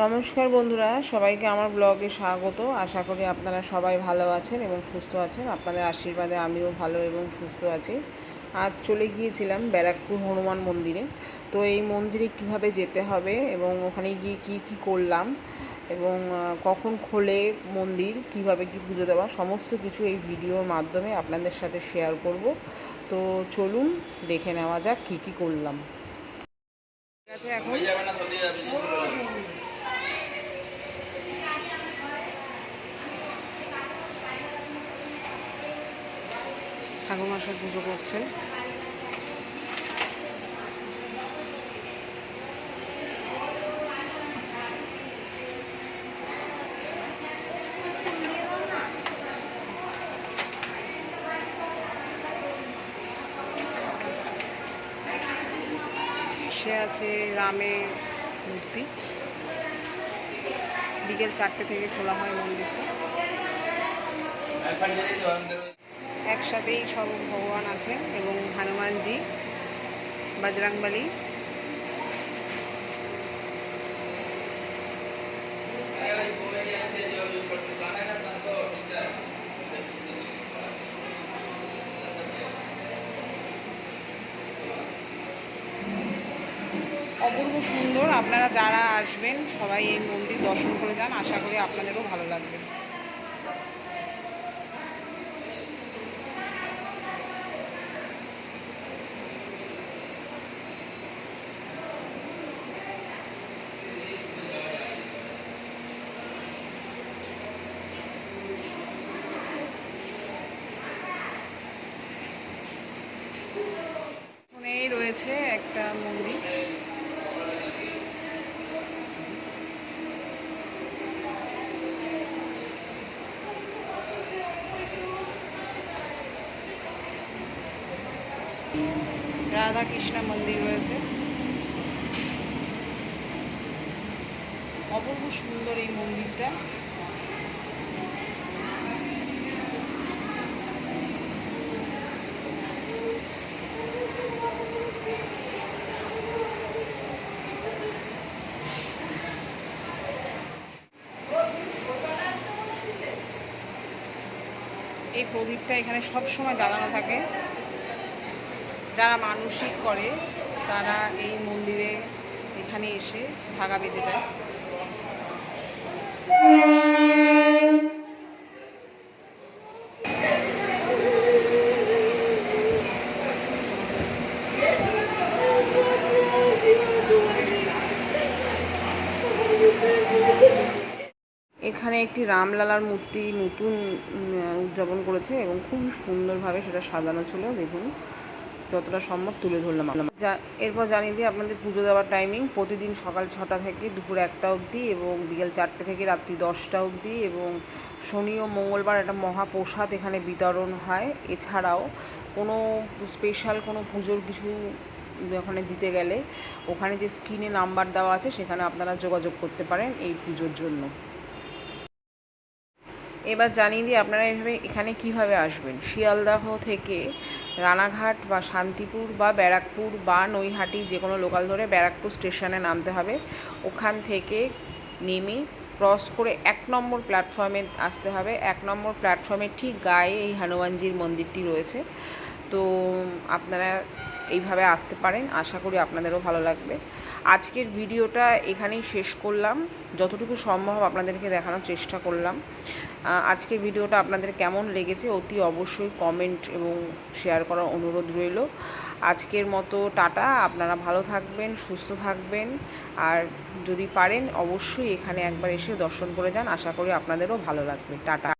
নমস্কার বন্ধুরা, সবাইকে আমার ব্লগে স্বাগত। আশা করি আপনারা সবাই ভালো আছেন এবং সুস্থ আছেন। আপনাদের আশীর্বাদে আমিও ভালো এবং সুস্থ আছি। আজ চলে গিয়েছিলাম ব্যারাকপুর হনুমান মন্দিরে। তো এই মন্দিরে কিভাবে যেতে হবে এবং ওখানে গিয়ে কি করলাম এবং কখন খোলে মন্দির, কিভাবে কি পুজো দেওয়া, সমস্ত কিছু এই ভিডিওর মাধ্যমে আপনাদের সাথে শেয়ার করব। তো চলুন দেখে নেওয়া যাক কি করলাম। ঠিক আছে, এখন ঠাকুরমশাই পুজো করছেন। সে আছে রামের মূর্তি। বিকেল 4টে থেকে খোলা হয় মন্দিরটা। একসাথেই সব ভগবান আছেন এবং হনুমানজি, বজরংবলী। অপূর্ব সুন্দর। আপনারা যারা আসবেন সবাই এই মন্দির দর্শন করে যান, আশা করি আপনাদেরও ভালো লাগবে। এখানেই রয়েছে একটা মন্দির। রাধা কৃষ্ণ মন্দির রয়েছে। অপূর্ব সুন্দর এই মন্দিরটা। এই প্রদীপটা এখানে সব সময় জ্বালানো থাকে। যারা মানসিক করে তারা এই মন্দিরে এখানে এসে ধাগা বেঁধে যায়। এখানে একটি রামলালার মূর্তি নতুন উদযাপন করেছে এবং খুব সুন্দরভাবে সেটা সাজানো ছিল। দেখুন, যতটা সম্ভব তুলে ধরলাম। এরপর জানিয়ে দিই আপনাদের পুজো দেওয়ার টাইমিং। প্রতিদিন সকাল 6টা থেকে দুপুর 1টা অবধি এবং বিকেল 4টে থেকে রাত্রি 10টা অবধি, এবং শনি ও মঙ্গলবার একটা মহাপ্রসাদ এখানে বিতরণ হয়। এছাড়াও কোনো স্পেশাল কোনো পুজোর কিছু ওখানে দিতে গেলে ওখানে যে স্ক্রিনে নাম্বার দেওয়া আছে সেখানে আপনারা যোগাযোগ করতে পারেন এই পুজোর জন্য। এবার জানিয়ে দিই আপনারা এখানে কিভাবে আসবেন। শিয়ালদাহ থেকে রানাঘাট বা শান্তিপুর বা ব্যারাকপুর বা নৈহাটি যে কোনো লোকাল ধরে ব্যারাকপুর স্টেশনে নামতে হবে। ওখান থেকে নেমে ক্রস করে 1 নম্বর প্ল্যাটফর্মে আসতে হবে। 1 নম্বর প্ল্যাটফর্মের ঠিক গায়ে এই হনুমানজির মন্দিরটি রয়েছে। তো আপনারা এইভাবে আসতে পারেন, আশা করি আপনাদেরও ভালো লাগবে। আজকের ভিডিওটা এখানেই শেষ করলাম। যতটুকু সম্ভব আপনাদেরকে দেখানোর চেষ্টা করলাম। আজকের ভিডিওটা আপনাদের কেমন লেগেছে অতি অবশ্যই কমেন্ট এবং শেয়ার করার অনুরোধ রইল। আজকের মতো টাটা। আপনারা ভালো থাকবেন, সুস্থ থাকবেন, আর যদি পারেন অবশ্যই এখানে একবার এসে দর্শন করে যান, আশা করি আপনাদেরও ভালো লাগবে। টাটা।